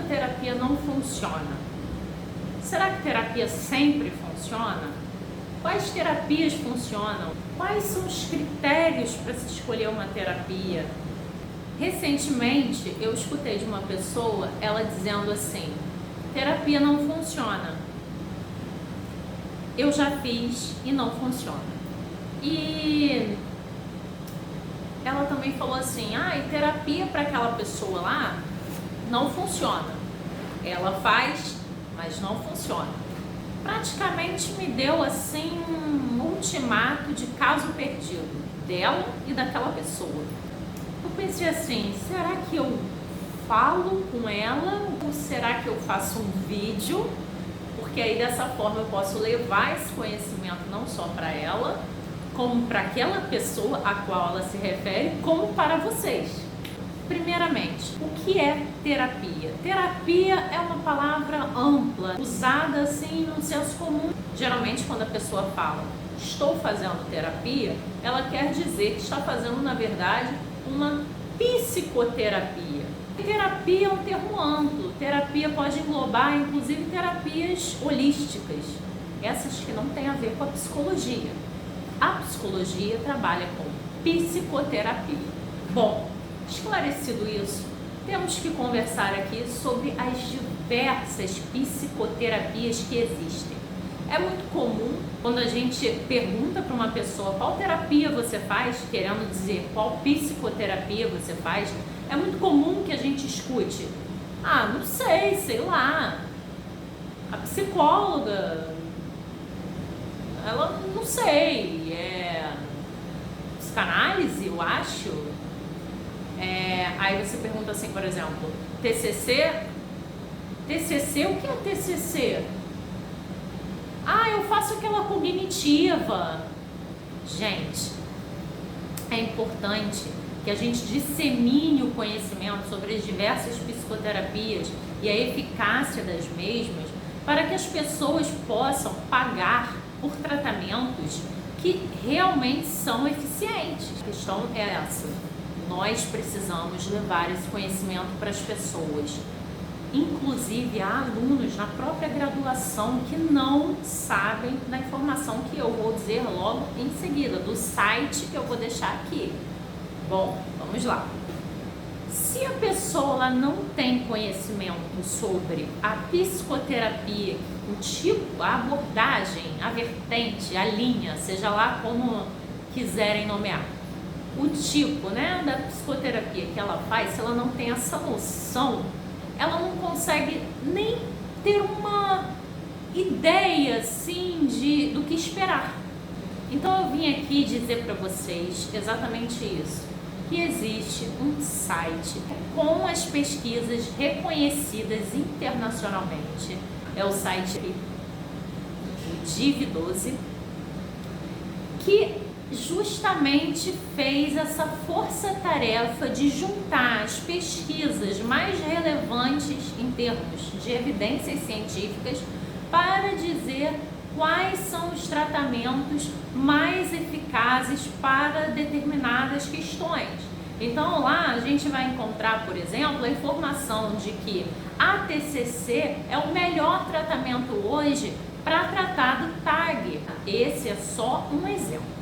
terapia não funciona? Será que terapia sempre funciona? Quais terapias funcionam? Quais são os critérios para se escolher uma terapia? Recentemente eu escutei de uma pessoa, ela dizendo assim: terapia não funciona. Eu já fiz e não funciona. E ela também falou assim: e terapia para aquela pessoa lá não funciona. Ela faz, mas não funciona. Praticamente me deu assim um ultimato de caso perdido dela e daquela pessoa. Eu pensei assim: será que eu falo com ela ou será que eu faço um vídeo? Porque aí dessa forma eu posso levar esse conhecimento não só para ela, como para aquela pessoa a qual ela se refere, como para vocês. Primeiramente, o que é terapia? Terapia é uma palavra ampla, usada assim no senso comum. Geralmente quando a pessoa fala estou fazendo terapia, ela quer dizer que está fazendo, na verdade, uma psicoterapia. Terapia é um termo amplo. Terapia pode englobar, inclusive, terapias holísticas, essas que não têm a ver com a psicologia. A psicologia trabalha com psicoterapia. Bom, esclarecido isso, temos que conversar aqui sobre as diversas psicoterapias que existem. É muito comum quando a gente pergunta para uma pessoa qual terapia você faz, querendo dizer qual psicoterapia você faz, é muito comum que a gente escute: não sei lá, a psicóloga, ela não sei, é psicanálise, eu acho. Aí você pergunta assim, por exemplo, TCC? TCC, o que é TCC? Eu faço aquela cognitiva. Gente, é importante que a gente dissemine o conhecimento sobre as diversas psicoterapias e a eficácia das mesmas para que as pessoas possam pagar por tratamentos que realmente são eficientes. A questão é essa: nós precisamos levar esse conhecimento para as pessoas. Inclusive, há alunos na própria graduação que não sabem da informação que eu vou dizer logo em seguida, do site que eu vou deixar aqui. Bom, vamos lá. Se a pessoa ela não tem conhecimento sobre a psicoterapia, o tipo, a abordagem, a vertente, a linha, seja lá como quiserem nomear, o tipo, da psicoterapia que ela faz, se ela não tem essa noção, ela não consegue nem ter uma ideia assim do que esperar. Então eu vim aqui dizer para vocês exatamente isso, que existe um site com as pesquisas reconhecidas internacionalmente, é o site DIV12, que justamente fez essa força-tarefa de juntar as pesquisas mais relevantes em termos de evidências científicas para dizer quais são os tratamentos mais eficazes para determinadas questões. Então lá a gente vai encontrar, por exemplo, a informação de que a TCC é o melhor tratamento hoje para tratar do TAG. Esse é só um exemplo.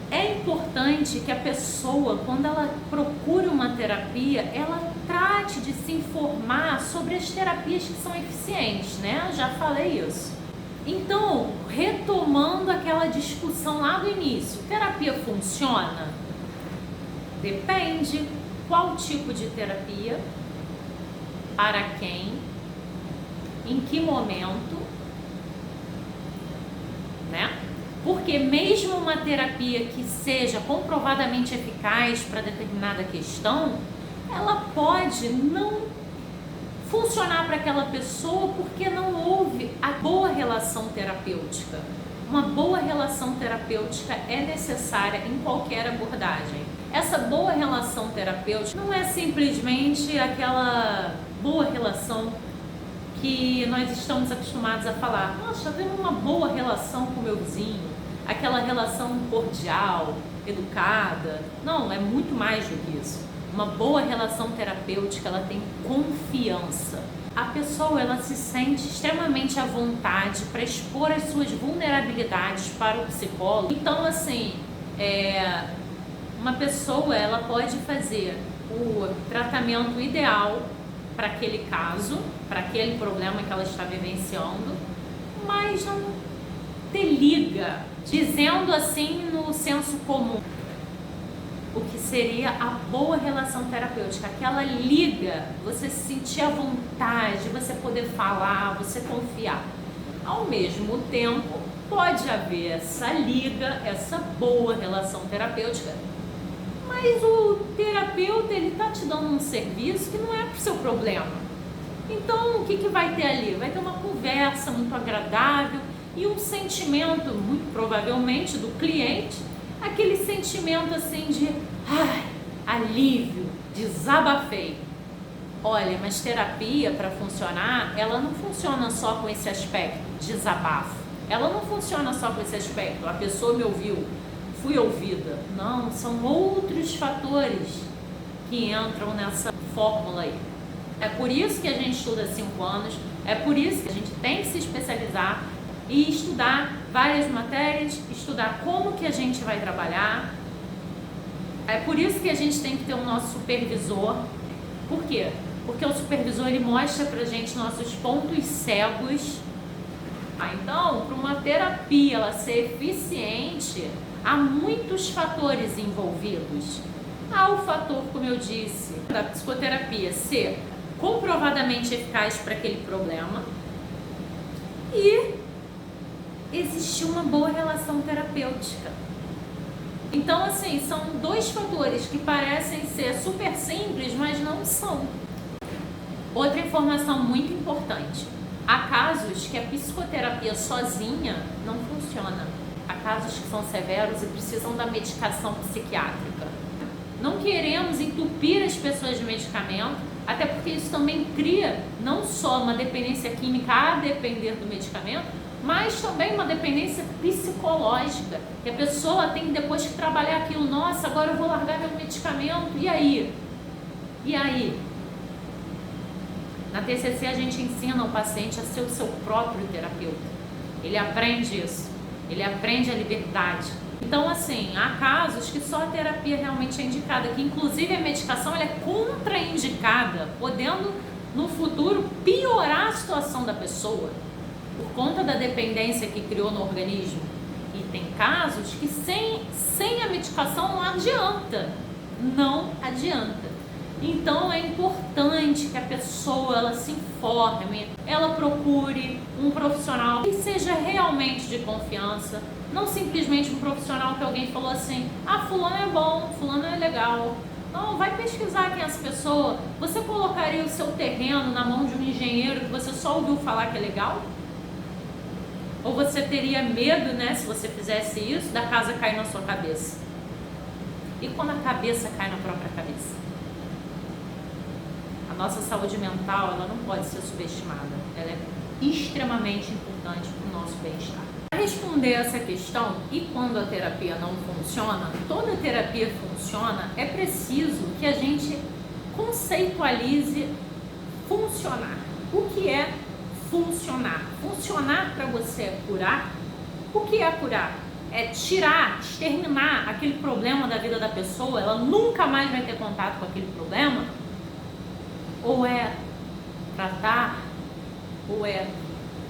É importante que a pessoa, quando ela procura uma terapia, ela trate de se informar sobre as terapias que são eficientes, Já falei isso. Então, retomando aquela discussão lá do início, terapia funciona? Depende. Qual tipo de terapia? Para quem? Em que momento? Porque mesmo uma terapia que seja comprovadamente eficaz para determinada questão, ela pode não funcionar para aquela pessoa porque não houve a boa relação terapêutica. Uma boa relação terapêutica é necessária em qualquer abordagem. Essa boa relação terapêutica não é simplesmente aquela boa relação que nós estamos acostumados a falar: nossa, eu tenho uma boa relação com o meu vizinho, aquela relação cordial, educada. Não, é muito mais do que isso. uma boa relação terapêutica, ela tem confiança. A pessoa, ela se sente extremamente à vontade para expor as suas vulnerabilidades para o psicólogo. Então, assim, uma pessoa, ela pode fazer o tratamento ideal para aquele caso, para aquele problema que ela está vivenciando, mas não te liga, dizendo assim no senso comum, o que seria a boa relação terapêutica, aquela liga, você se sentir à vontade, você poder falar, você confiar. Ao mesmo tempo, pode haver essa liga, essa boa relação terapêutica, mas o terapeuta, ele está te dando um serviço que não é para o seu problema. Então, o que vai ter ali? Vai ter uma conversa muito agradável e um sentimento, muito provavelmente, do cliente, aquele sentimento assim de alívio, desabafei. Olha, mas terapia, para funcionar, ela não funciona só com esse aspecto, desabafo. Ela não funciona só com esse aspecto, a pessoa me ouviu, fui ouvida. Não, são outros fatores que entram nessa fórmula aí. É por isso que a gente estuda 5 anos, é por isso que a gente tem que se especializar e estudar várias matérias, estudar como que a gente vai trabalhar. É por isso que a gente tem que ter o nosso supervisor. Por quê? Porque o supervisor, ele mostra pra gente nossos pontos cegos. Então, para uma terapia ela ser eficiente, há muitos fatores envolvidos. Há o fator, como eu disse, da psicoterapia ser comprovadamente eficaz para aquele problema e existir uma boa relação terapêutica. Então, assim, são 2 fatores que parecem ser super simples, mas não são. Outra informação muito importante: há casos que a psicoterapia sozinha não funciona. Há casos que são severos e precisam da medicação psiquiátrica. Não queremos entupir as pessoas de medicamento, até porque isso também cria não só uma dependência química a depender do medicamento, mas também uma dependência psicológica, que a pessoa tem depois que trabalhar aquilo. Nossa, agora eu vou largar meu medicamento, e aí? E aí? Na TCC a gente ensina o paciente a ser o seu próprio terapeuta. Ele aprende isso, ele aprende a liberdade. Então, assim, há casos que só a terapia realmente é indicada, que inclusive a medicação ela é contraindicada, podendo no futuro piorar a situação da pessoa por conta da dependência que criou no organismo. E tem casos que sem a medicação não adianta, não adianta. Então é importante que a pessoa ela se informe, ela procure um profissional que seja realmente de confiança, não simplesmente um profissional que alguém falou assim, fulano é bom, fulano é legal. Não, vai pesquisar quem é essa pessoa. Você colocaria o seu terreno na mão de um engenheiro que você só ouviu falar que é legal? Ou você teria medo, né, se você fizesse isso, da casa cair na sua cabeça? E quando a cabeça cai na própria cabeça? A nossa saúde mental, ela não pode ser subestimada. Ela é extremamente importante para o nosso bem-estar. Para responder essa questão, e quando a terapia não funciona, toda terapia funciona, é preciso que a gente conceitualize funcionar. O que é funcionar? Funcionar para você é curar? O que é curar? É tirar, exterminar aquele problema da vida da pessoa, ela nunca mais vai ter contato com aquele problema? Ou é tratar, ou é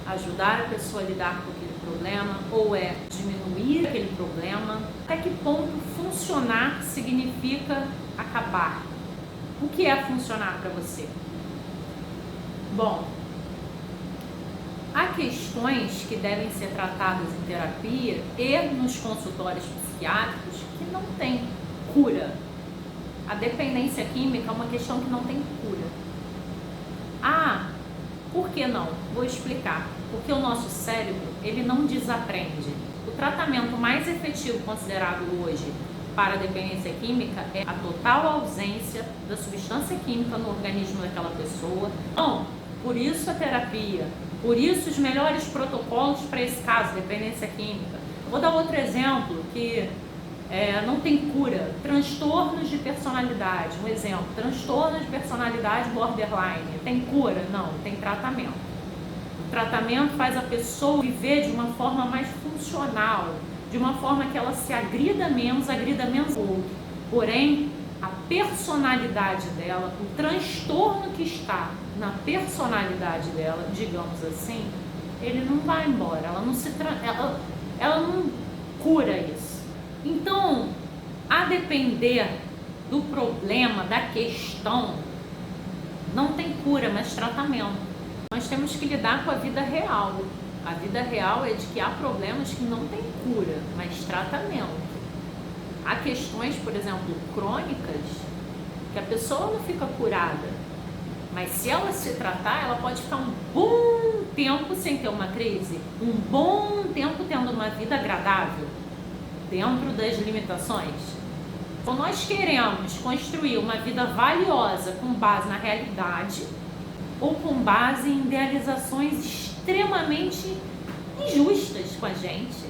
ajudar a pessoa a lidar com aquele problema, ou é diminuir aquele problema? Até que ponto funcionar significa acabar? O que é funcionar para você? Bom, há questões que devem ser tratadas em terapia e nos consultórios psiquiátricos que não têm cura. A dependência química é uma questão que não tem cura. Por que não? Vou explicar. Porque o nosso cérebro, ele não desaprende. O tratamento mais efetivo considerado hoje para a dependência química é a total ausência da substância química no organismo daquela pessoa. Então, por isso a terapia, por isso os melhores protocolos para esse caso, dependência química. Vou dar outro exemplo que não tem cura. Transtornos de personalidade, um exemplo, transtorno de personalidade borderline, tem cura? Não, tem tratamento. O tratamento faz a pessoa viver de uma forma mais funcional, de uma forma que ela se agrida menos o outro. Porém, a personalidade dela, o transtorno que está na personalidade dela, digamos assim, ele não vai embora, ela não cura isso. Então, a depender do problema, da questão, não tem cura, mas tratamento. Nós temos que lidar com a vida real. A vida real é de que há problemas que não tem cura, mas tratamento. Há questões, por exemplo, crônicas, que a pessoa não fica curada, mas se ela se tratar, ela pode ficar um bom tempo sem ter uma crise, um bom tempo tendo uma vida agradável, dentro das limitações. Então nós queremos construir uma vida valiosa com base na realidade ou com base em idealizações extremamente injustas com a gente,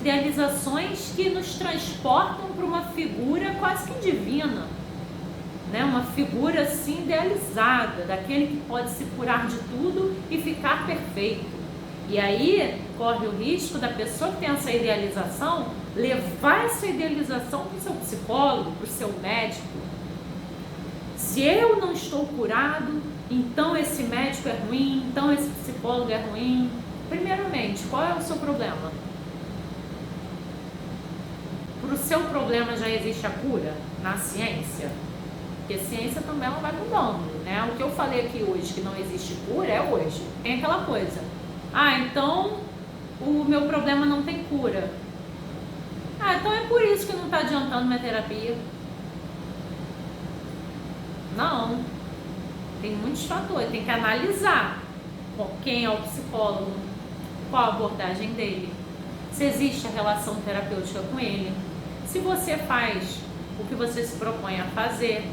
idealizações que nos transportam para uma figura quase que divina, né? Uma figura assim idealizada, daquele que pode se curar de tudo e ficar perfeito. E aí corre o risco da pessoa que tem essa idealização levar essa idealização para o seu psicólogo, para o seu médico. Se eu não estou curado, então esse médico é ruim, então esse psicólogo é ruim. Primeiramente, qual é o seu problema? Para o seu problema já existe a cura na ciência? Porque a ciência também ela vai mudando, né? O que eu falei aqui hoje que não existe cura é hoje. Tem aquela coisa, então o meu problema não tem cura. Então é por isso que não está adiantando minha terapia. Não, tem muitos fatores, tem que analisar quem é o psicólogo, qual a abordagem dele, se existe a relação terapêutica com ele, se você faz o que você se propõe a fazer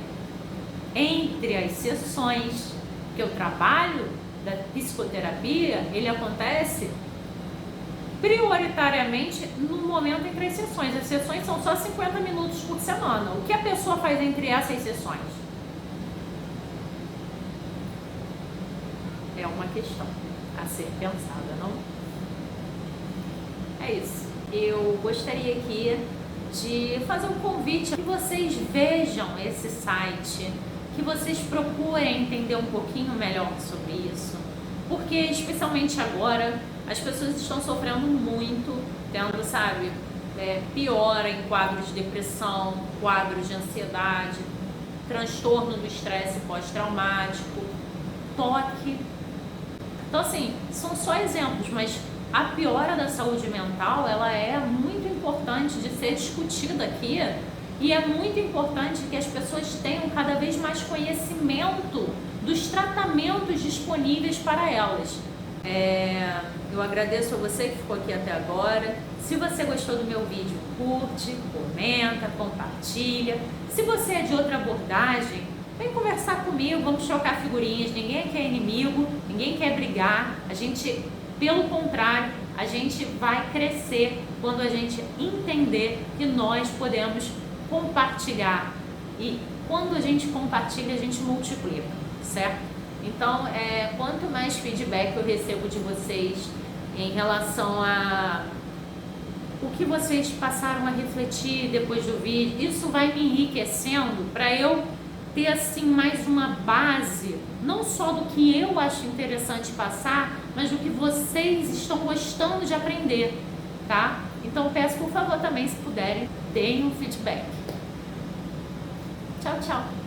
entre as sessões, porque o trabalho da psicoterapia, ele acontece prioritariamente no momento entre as sessões. As sessões são só 50 minutos por semana. O que a pessoa faz entre essas sessões? É uma questão a ser pensada, não? É isso. Eu gostaria aqui de fazer um convite que vocês vejam esse site, que vocês procurem entender um pouquinho melhor sobre isso, porque especialmente agora as pessoas estão sofrendo muito, tendo, piora em quadros de depressão, quadros de ansiedade, transtorno do estresse pós-traumático, toque. Então, assim, são só exemplos, mas a piora da saúde mental, ela é muito importante de ser discutida aqui e é muito importante que as pessoas tenham cada vez mais conhecimento dos tratamentos disponíveis para elas. Eu agradeço a você que ficou aqui até agora. Se você gostou do meu vídeo, curte, comenta, compartilha. Se você é de outra abordagem, vem conversar comigo, vamos trocar figurinhas. Ninguém aqui é inimigo, ninguém quer brigar. Pelo contrário, a gente vai crescer quando a gente entender que nós podemos compartilhar. E quando a gente compartilha, a gente multiplica, certo? Então, quanto mais feedback eu recebo de vocês em relação a o que vocês passaram a refletir depois do vídeo, isso vai me enriquecendo para eu ter assim mais uma base, não só do que eu acho interessante passar, mas do que vocês estão gostando de aprender, tá? Então peço por favor também, se puderem, deem um feedback. Tchau, tchau!